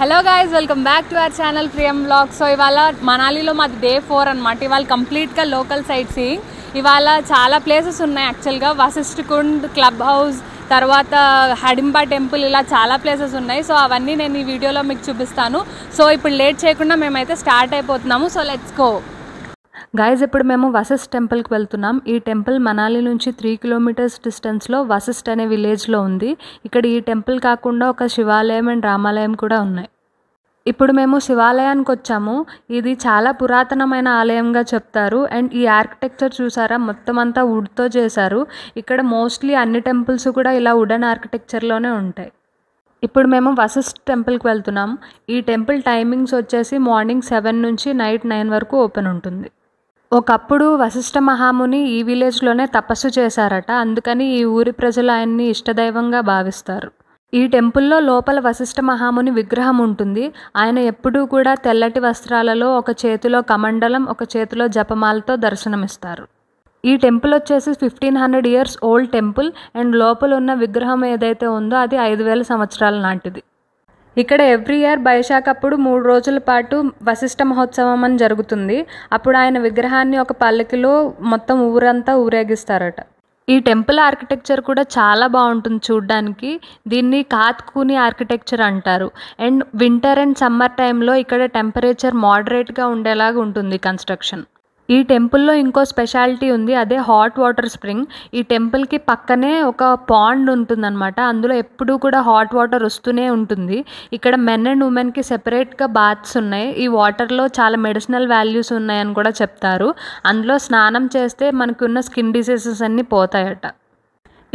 Hello guys, welcome back to our channel ప్రియం vlogs. So ఇవాళ మనాలిలో మాది డే 4 అనమాట. ఇవాళ కంప్లీట్గా లోకల్ సైట్ సీయింగ్. ఇవాళ చాలా ప్లేసెస్ ఉన్నాయి యాక్చువల్గా. వశిష్ఠ కుండ్, క్లబ్ హౌస్, తర్వాత హడింబా టెంపుల్, ఇలా చాలా ప్లేసెస్ ఉన్నాయి. సో అవన్నీ నేను ఈ వీడియోలో మీకు చూపిస్తాను. సో ఇప్పుడు లేట్ చేయకుండా మేమైతే స్టార్ట్ అయిపోతున్నాము. So let's go guys. ఇప్పుడు మేము వశిష్ఠ టెంపుల్కి వెళ్తున్నాం. ఈ టెంపుల్ మనాలి నుంచి 3 కిలోమీటర్స్ డిస్టెన్స్లో వశిష్ఠ అనే విలేజ్లో ఉంది. ఇక్కడ ఈ టెంపుల్ కాకుండా ఒక శివాలయం అండ్ రామాలయం కూడా ఉన్నాయి. ఇప్పుడు మేము శివాలయానికి వచ్చాము. ఇది చాలా పురాతనమైన ఆలయంగా చెప్తారు. అండ్ ఈ ఆర్కిటెక్చర్ చూసారా, మొత్తం అంతా వుడ్తో చేశారు. ఇక్కడ మోస్ట్లీ అన్ని టెంపుల్స్ కూడా ఇలా వుడెన్ ఆర్కిటెక్చర్లోనే ఉంటాయి. ఇప్పుడు మేము వశిష్ఠ టెంపుల్కి వెళ్తున్నాం. ఈ టెంపుల్ టైమింగ్స్ వచ్చేసి మార్నింగ్ 7 నుంచి నైట్ 9 వరకు ఓపెన్ ఉంటుంది. ఒకప్పుడు వశిష్ఠ మహాముని ఈ విలేజ్లోనే తపస్సు చేశారట. అందుకని ఈ ఊరి ప్రజలు ఆయన్ని ఇష్టదైవంగా భావిస్తారు. ఈ టెంపుల్లో లోపల వశిష్ఠ మహాముని విగ్రహం ఉంటుంది. ఆయన ఎప్పుడూ కూడా తెల్లటి వస్త్రాలలో, ఒక చేతిలో కమండలం, ఒక చేతిలో జపమాలతో దర్శనమిస్తారు. ఈ టెంపుల్ వచ్చేసి 1500 ఇయర్స్ ఓల్డ్ టెంపుల్. అండ్ లోపల ఉన్న విగ్రహం ఏదైతే ఉందో అది 5000 సంవత్సరాల నాటిది. ఇక్కడ ఎవ్రీ ఇయర్ వైశాఖ అప్పుడు 3 రోజుల పాటు వశిష్ఠ మహోత్సవం అని జరుగుతుంది. అప్పుడు ఆయన విగ్రహాన్ని ఒక పల్లకిలో మొత్తం ఊరంతా ఊరేగిస్తారట. ఈ టెంపుల్ ఆర్కిటెక్చర్ కూడా చాలా బాగుంటుంది చూడ్డానికి. దీన్ని కాత్కూని ఆర్కిటెక్చర్ అంటారు. అండ్ వింటర్ అండ్ సమ్మర్ టైంలో ఇక్కడ టెంపరేచర్ మోడరేట్గా ఉండేలాగా ఉంటుంది కన్స్ట్రక్షన్. ఈ టెంపుల్లో ఇంకో స్పెషాలిటీ ఉంది, అదే హాట్ వాటర్ స్ప్రింగ్. ఈ టెంపుల్కి పక్కనే ఒక పాండ్ ఉంటుందన్నమాట. అందులో ఎప్పుడూ కూడా హాట్ వాటర్ వస్తూనే ఉంటుంది. ఇక్కడ మెన్ అండ్ ఉమెన్కి సెపరేట్గా బాత్స్ ఉన్నాయి. ఈ వాటర్లో చాలా మెడిసినల్ వాల్యూస్ ఉన్నాయని కూడా చెప్తారు. అందులో స్నానం చేస్తే మనకున్న స్కిన్ డిసీజెస్ అన్నీ పోతాయట.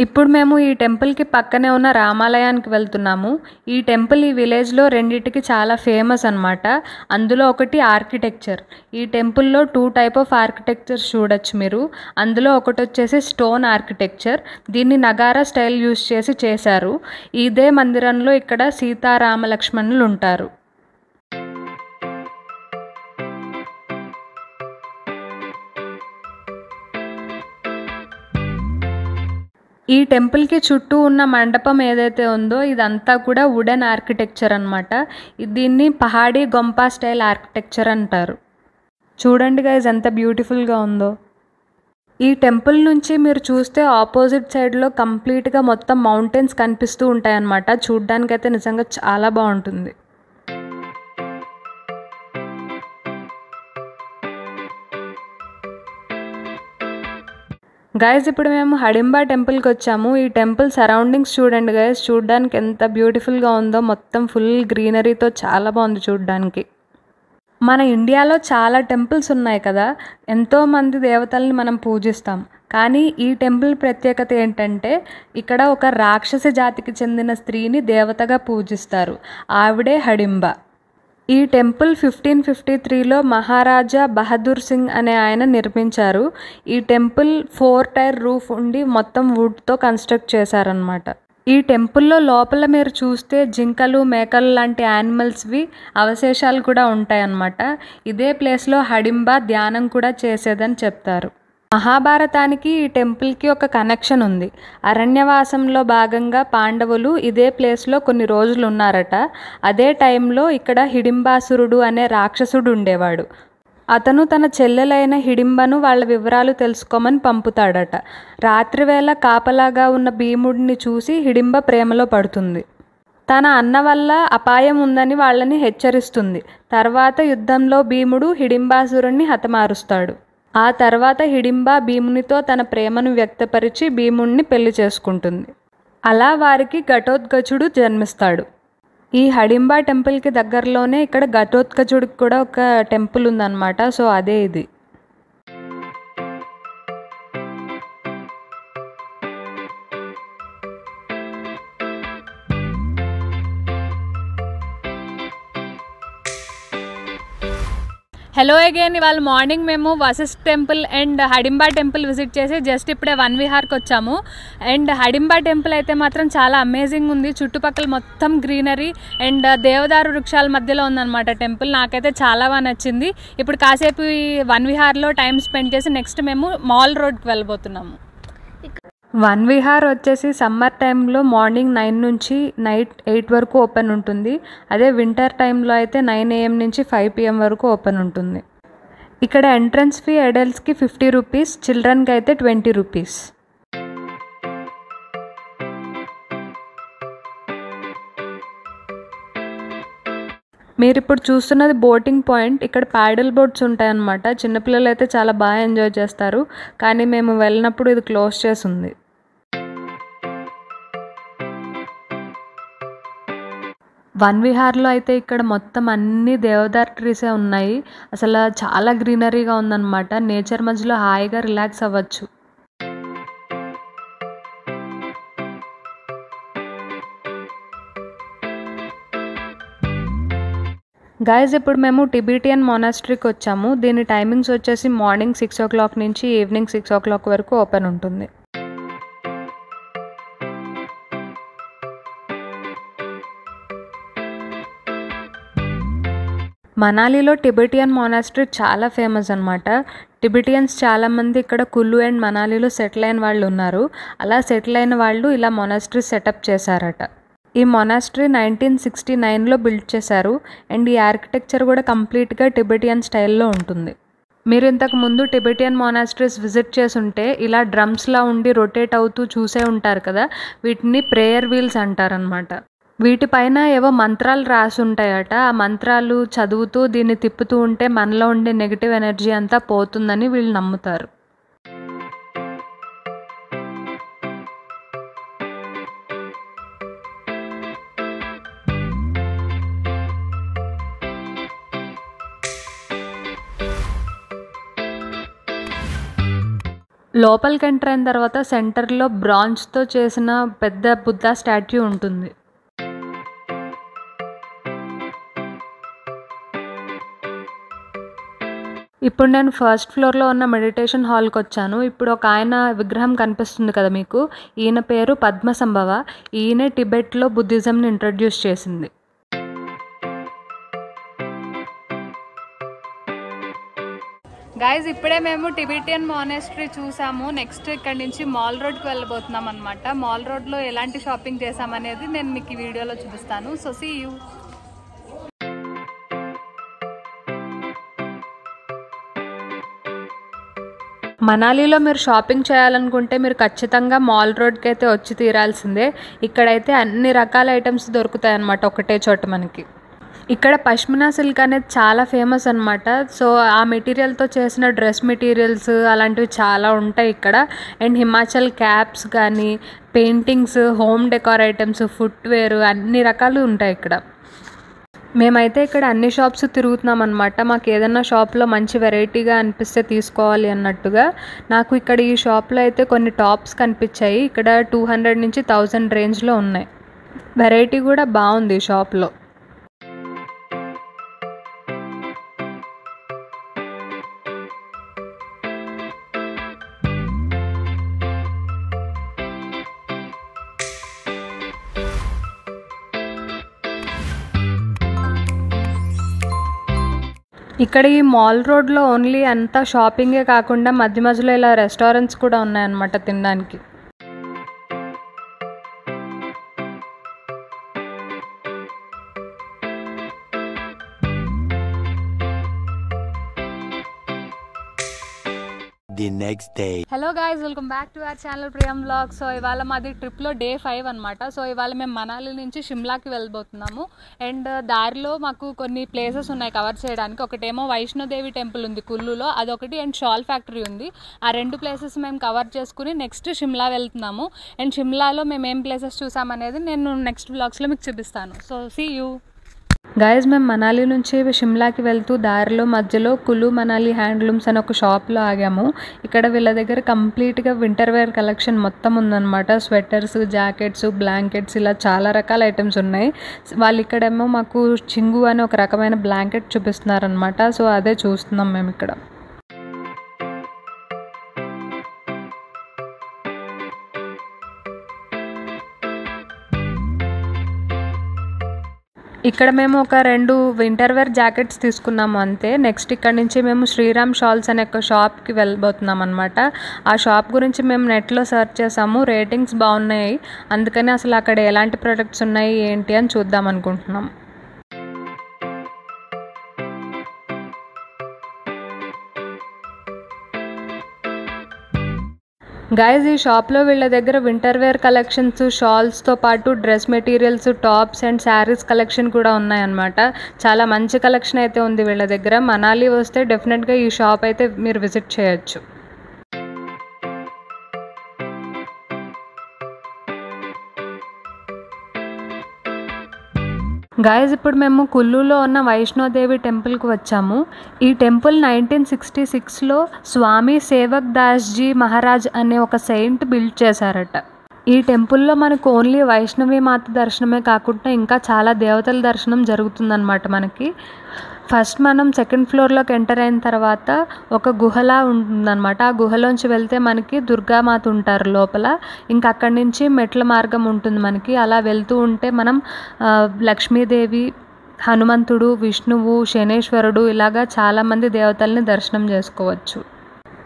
ఇప్పుడు మేము ఈ టెంపుల్కి పక్కనే ఉన్న రామాలయానికి వెళ్తున్నాము. ఈ టెంపుల్ ఈ విలేజ్లో రెండింటికి చాలా ఫేమస్ అనమాట. అందులో ఒకటి ఆర్కిటెక్చర్. ఈ టెంపుల్లో 2 టైప్ ఆఫ్ ఆర్కిటెక్చర్ చూడొచ్చు మీరు. అందులో ఒకటి వచ్చేసి స్టోన్ ఆర్కిటెక్చర్. దీన్ని నగారా స్టైల్ యూజ్ చేసి చేశారు. ఇదే మందిరంలో ఇక్కడ సీతారామ లక్ష్మణులు ఉంటారు. ఈ టెంపుల్కి చుట్టూ ఉన్న మండపం ఏదైతే ఉందో ఇదంతా కూడా వుడెన్ ఆర్కిటెక్చర్ అనమాట. దీన్ని పహాడీ గొంపా స్టైల్ ఆర్కిటెక్చర్ అంటారు. చూడండి గైజ్ ఎంత బ్యూటిఫుల్గా ఉందో. ఈ టెంపుల్ నుంచి మీరు చూస్తే ఆపోజిట్ సైడ్లో కంప్లీట్గా మొత్తం మౌంటైన్స్ కనిపిస్తూ ఉంటాయన్నమాట. చూడ్డానికైతే నిజంగా చాలా బాగుంటుంది. గైజ్ ఇప్పుడు మేము హడింబా టెంపుల్కి వచ్చాము. ఈ టెంపుల్ సరౌండింగ్స్ చూడండి గైజ్, చూడ్డానికి ఎంత బ్యూటిఫుల్గా ఉందో. మొత్తం ఫుల్ గ్రీనరీతో చాలా బాగుంది చూడ్డానికి. మన ఇండియాలో చాలా టెంపుల్స్ ఉన్నాయి కదా, ఎంతోమంది దేవతల్ని మనం పూజిస్తాం. కానీ ఈ టెంపుల్ ప్రత్యేకత ఏంటంటే ఇక్కడ ఒక రాక్షస జాతికి చెందిన స్త్రీని దేవతగా పూజిస్తారు. ఆవిడే హడింబా. ఈ టెంపుల్ 1553లో మహారాజా బహదూర్ సింగ్ అనే ఆయన నిర్మించారు. ఈ టెంపుల్ 4 టైర్ రూఫ్ ఉండి మొత్తం వుడ్తో కన్స్ట్రక్ట్ చేశారనమాట. ఈ టెంపుల్లో లోపల మీరు చూస్తే జింకలు, మేకలు లాంటి యానిమల్స్వి అవశేషాలు కూడా ఉంటాయన్నమాట. ఇదే ప్లేస్లో హడింబా ధ్యానం కూడా చేసేదని చెప్తారు. మహాభారతానికి ఈ టెంపుల్కి ఒక కనెక్షన్ ఉంది. అరణ్యవాసంలో భాగంగా పాండవులు ఇదే ప్లేస్లో కొన్ని రోజులు ఉన్నారట. అదే టైంలో ఇక్కడ హిడింబాసురుడు అనే రాక్షసుడు ఉండేవాడు. అతను తన చెల్లెలైన హిడింబను వాళ్ళ వివరాలు తెలుసుకోమని పంపుతాడట. రాత్రివేళ కాపలాగా ఉన్న భీముడిని చూసి హిడింబ ప్రేమలో పడుతుంది. తన అన్న వల్ల అపాయం ఉందని వాళ్ళని హెచ్చరిస్తుంది. తర్వాత యుద్ధంలో భీముడు హిడింబాసురుణ్ణి హతమారుస్తాడు. ఆ తర్వాత హిడింబా భీమునితో తన ప్రేమను వ్యక్తపరిచి భీముణ్ణి పెళ్లి చేసుకుంటుంది. అలా వారికి ఘటోత్కచుడు జన్మిస్తాడు. ఈ హడింబా టెంపుల్కి దగ్గరలోనే ఇక్కడ ఘటోత్కచుడికి కూడా ఒక టెంపుల్ ఉందన్నమాట. సో అదే ఇది. Hello again. ఇవాళ మార్నింగ్ మేము Vashisht temple and Hadimba temple visit చేసి జస్ట్ ఇప్పుడే వన్ విహార్కి వచ్చాము. అండ్ హడింబా టెంపుల్ అయితే మాత్రం చాలా అమేజింగ్ ఉంది. చుట్టుపక్కల మొత్తం గ్రీనరీ అండ్ దేవదారు వృక్షాల మధ్యలో ఉందన్నమాట టెంపుల్. నాకైతే చాలా బాగా నచ్చింది. ఇప్పుడు కాసేపు ఈ వన్ విహార్లో టైం స్పెండ్ చేసి నెక్స్ట్ మేము మాల్ రోడ్కి వెళ్ళబోతున్నాము. వన్ విహార్ వచ్చేసి సమ్మర్ టైంలో మార్నింగ్ 9 నుంచి నైట్ 8 వరకు ఓపెన్ ఉంటుంది. అదే వింటర్ టైంలో అయితే 9 AM నుంచి 5 PM వరకు ఓపెన్ ఉంటుంది. ఇక్కడ ఎంట్రన్స్ ఫీ అడల్ట్స్కి 50 రూపీస్, చిల్డ్రన్కి అయితే 20 రూపీస్. మీరు ఇప్పుడు చూస్తున్నది బోటింగ్ పాయింట్. ఇక్కడ ప్యాడల్ బోట్స్ ఉంటాయన్నమాట. చిన్నపిల్లలు అయితే చాలా బాగా ఎంజాయ్ చేస్తారు. కానీ మేము వెళ్ళినప్పుడు ఇది క్లోజ్ చేసి ఉంది. వన్ విహార్లో అయితే ఇక్కడ మొత్తం అన్ని దేవదార్ ట్రీసే ఉన్నాయి. అసలు చాలా గ్రీనరీగా ఉందన్నమాట. నేచర్ మధ్యలో హాయిగా రిలాక్స్ అవ్వచ్చు. గైజ్ ఇప్పుడు మేము టిబెటియన్ మొనాస్ట్రీకి వచ్చాము. దీని టైమింగ్స్ వచ్చేసి మార్నింగ్ 6 o'clock నుంచి ఈవినింగ్ 6 o'clock వరకు ఓపెన్ ఉంటుంది. మనాలిలో టిబెటియన్ మొనాస్ట్రీ చాలా ఫేమస్ అనమాట. టిబెటియన్స్ చాలామంది ఇక్కడ కుల్లు అండ్ మనాలిలో సెటిల్ అయిన వాళ్ళు ఉన్నారు. అలా సెటిల్ అయిన వాళ్ళు ఇలా మొనాస్ట్రీ సెటప్ చేశారట. ఈ మొనాస్ట్రీ 1969లో బిల్డ్ చేశారు. అండ్ ఈ ఆర్కిటెక్చర్ కూడా కంప్లీట్గా టిబెటియన్ స్టైల్లో ఉంటుంది. మీరు ఇంతకు ముందు టిబెటియన్ మొనాస్ట్రీస్ విజిట్ చేసి ఉంటే ఇలా డ్రమ్స్లా ఉండి రొటేట్ అవుతూ చూసే ఉంటారు కదా, వీటిని ప్రేయర్ వీల్స్ అంటారనమాట. వీటిపైన ఏవో మంత్రాలు రాసి ఉంటాయట. ఆ మంత్రాలు చదువుతూ దీన్ని తిప్పుతూ ఉంటే మనలో ఉండే నెగిటివ్ ఎనర్జీ అంతా పోతుందని వీళ్ళు నమ్ముతారు. లోపలికి ఎంటర్ అయిన తర్వాత సెంటర్లో బ్రాంజ్తో చేసిన పెద్ద బుద్ధ స్టాట్యూ ఉంటుంది. ఇప్పుడు నేను ఫస్ట్ ఫ్లోర్లో ఉన్న మెడిటేషన్ హాల్కి వచ్చాను. ఇప్పుడు ఒక ఆయన విగ్రహం కనిపిస్తుంది కదా మీకు, ఈయన పేరు పద్మసంభవ. ఈయనే టిబెట్లో బుద్ధిజంని ఇంట్రడ్యూస్ చేసింది. గైజ్ ఇప్పుడే మేము టిబెటియన్ మొనాస్ట్రీ చూసాము. నెక్స్ట్ ఇక్కడ నుంచి మాల్ రోడ్కి వెళ్ళబోతున్నాం అనమాట. మాల్ రోడ్లో ఎలాంటి షాపింగ్ చేసామనేది నేను మీకు ఈ వీడియోలో చూపిస్తాను. So see you. మనాలిలో మీరు షాపింగ్ చేయాలనుకుంటే మీరు ఖచ్చితంగా మాల్ రోడ్కి అయితే వచ్చి తీరాల్సిందే. ఇక్కడైతే అన్ని రకాల ఐటమ్స్ దొరుకుతాయి అన్నమాట ఒకటే చోట మనకి. ఇక్కడ పష్మినా సిల్క్ అనేది చాలా ఫేమస్ అనమాట. సో ఆ మెటీరియల్తో చేసిన డ్రెస్ మెటీరియల్స్ అలాంటివి చాలా ఉంటాయి ఇక్కడ. అండ్ హిమాచల్ క్యాప్స్ కానీ, paintings, home decor items, footwear అన్ని రకాలు ఉంటాయి ఇక్కడ. మేమైతే ఇక్కడ అన్ని షాప్స్ తిరుగుతున్నాం అనమాట. మాకు ఏదైనా షాప్లో మంచి వెరైటీగా అనిపిస్తే తీసుకోవాలి అన్నట్టుగా. నాకు ఇక్కడ ఈ షాప్లో అయితే కొన్ని టాప్స్ కనిపించాయి. ఇక్కడ 200 నుంచి 1000 రేంజ్లో ఉన్నాయి. వెరైటీ కూడా బాగుంది ఈ షాప్లో. ఇక్కడ ఈ మాల్ రోడ్లో ఓన్లీ అంతా షాపింగే కాకుండా మధ్య మధ్యలో ఇలా రెస్టారెంట్స్ కూడా ఉన్నాయన్నమాట తినడానికి. The next day. Hello guys, welcome back to our channel ప్రియం వ్లాగ్. సో ఇవాళ మాది ట్రిప్లో డే 5 అనమాట. సో ఇవాళ మేము మనాలి నుంచి షిమ్లాకి వెళ్ళబోతున్నాము. అండ్ దారిలో మాకు కొన్ని ప్లేసెస్ ఉన్నాయి కవర్ చేయడానికి. ఒకటేమో వైష్ణోదేవి టెంపుల్ ఉంది కుల్లులో, అదొకటి. అండ్ షాల్ ఫ్యాక్టరీ ఉంది. ఆ 2 ప్లేసెస్ మేము కవర్ చేసుకుని నెక్స్ట్ షిమ్లా వెళ్తున్నాము. అండ్ షిమ్లాలో మేము ఏం ప్లేసెస్ చూసామనేది నేను నెక్స్ట్ వ్లాగ్స్లో మీకు చూపిస్తాను. So see you. గైజ్ మేము మనాలి నుంచి షిమ్లాకి వెళ్తూ దారిలో మధ్యలో కులు మనాలి హ్యాండ్లూమ్స్ అని ఒక షాప్లో ఆగాము. ఇక్కడ వీళ్ళ దగ్గర కంప్లీట్గా వింటర్ వేర్ కలెక్షన్ మొత్తం ఉందన్నమాట. స్వెటర్స్, జాకెట్స్, బ్లాంకెట్స్ ఇలా చాలా రకాల ఐటమ్స్ ఉన్నాయి. వాళ్ళు ఇక్కడేమో మాకు చింగు అని ఒక రకమైన బ్లాంకెట్ చూపిస్తున్నారనమాట. సో అదే చూస్తున్నాం మేము ఇక్కడ. ఇక్కడ మేము ఒక 2 వింటర్ వేర్ జాకెట్స్ తీసుకున్నాము అంతే. నెక్స్ట్ ఇక్కడ నుంచి మేము శ్రీరామ్ షాల్స్ అనే ఒక షాప్కి వెళ్ళబోతున్నాం అనమాట. ఆ షాప్ గురించి మేము నెట్లో సెర్చ్ చేసాము, రేటింగ్స్ బాగున్నాయి, అందుకని అసలు అక్కడ ఎలాంటి ప్రొడక్ట్స్ ఉన్నాయి ఏంటి అని చూద్దాం అనుకుంటున్నాం. గైజ్ ఈ షాప్లో వీళ్ళ దగ్గర వింటర్ వేర్ కలెక్షన్స్, షాల్స్తో పాటు dress materials, tops and saris collection కూడా ఉన్నాయన్నమాట. చాలా మంచి కలెక్షన్ అయితే ఉంది వీళ్ళ దగ్గర. మనాలి వస్తే డెఫినెట్గా ఈ షాప్ అయితే మీరు విజిట్ చేయొచ్చు. గాయస్ ఇప్పుడు మేము కుల్లులో ఉన్న వైష్ణోదేవి టెంపుల్కి వచ్చాము. ఈ టెంపుల్ 1966లో స్వామి సేవక్ దాస్జీ మహారాజ్ అనే ఒక సెయింట్ బిల్డ్ చేశారట. ఈ టెంపుల్లో మనకు ఓన్లీ వైష్ణవి మాత దర్శనమే కాకుండా ఇంకా చాలా దేవతల దర్శనం జరుగుతుందన్నమాట. మనకి ఫస్ట్ మనం సెకండ్ ఫ్లోర్లోకి ఎంటర్ అయిన తర్వాత ఒక గుహలా ఉంటుందన్నమాట. ఆ గుహలోంచి వెళ్తే మనకి దుర్గామాత ఉంటారు లోపల. ఇంకా అక్కడి నుంచి మెట్ల మార్గం ఉంటుంది మనకి. అలా వెళ్తూ ఉంటే మనం లక్ష్మీదేవి, హనుమంతుడు, విష్ణువు, శనేశ్వరుడు ఇలాగా చాలామంది దేవతల్ని దర్శనం చేసుకోవచ్చు.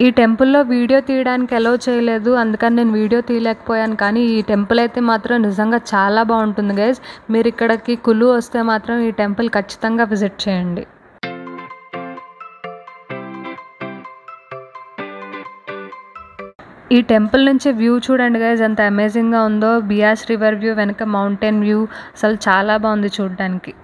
ఈ టెంపుల్లో వీడియో తీయడానికి అలో చేయలేదు, అందుకని నేను వీడియో తీయలేకపోయాను. కానీ ఈ టెంపుల్ అయితే మాత్రం నిజంగా చాలా బాగుంటుంది గైస్. మీరు ఇక్కడికి కులు వస్తే మాత్రం ఈ టెంపుల్ ఖచ్చితంగా విజిట్ చేయండి. ఈ టెంపుల్ నుంచి వ్యూ చూడండి గైస్, ఎంత అమేజింగ్గా ఉందో. బియాస్ రివర్ వ్యూ, వెనక మౌంటైన్ వ్యూ, అసలు చాలా బాగుంది చూడడానికి.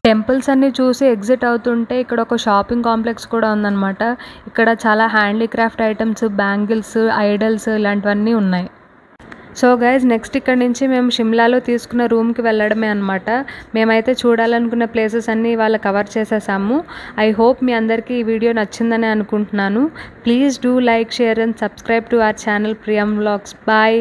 టెంపుల్స్ అన్నీ చూసి ఎగ్జిట్ అవుతుంటే ఇక్కడ ఒక షాపింగ్ కాంప్లెక్స్ కూడా ఉందన్నమాట. ఇక్కడ చాలా హ్యాండీక్రాఫ్ట్ ఐటమ్స్, బ్యాంగిల్స్, ఐడల్స్ ఇలాంటివన్నీ ఉన్నాయి. సో గైజ్ నెక్స్ట్ ఇక్కడ నుంచి మేము షిమ్లాలో తీసుకున్న రూమ్కి వెళ్ళడమే అనమాట. మేమైతే చూడాలనుకున్న ప్లేసెస్ అన్నీ ఇవాళ కవర్ చేసేసాము. ఐ హోప్ మీ అందరికీ ఈ వీడియో నచ్చిందని అనుకుంటున్నాను. Please do like, share and subscribe to our channel ప్రియం వ్లాగ్స్. బాయ్.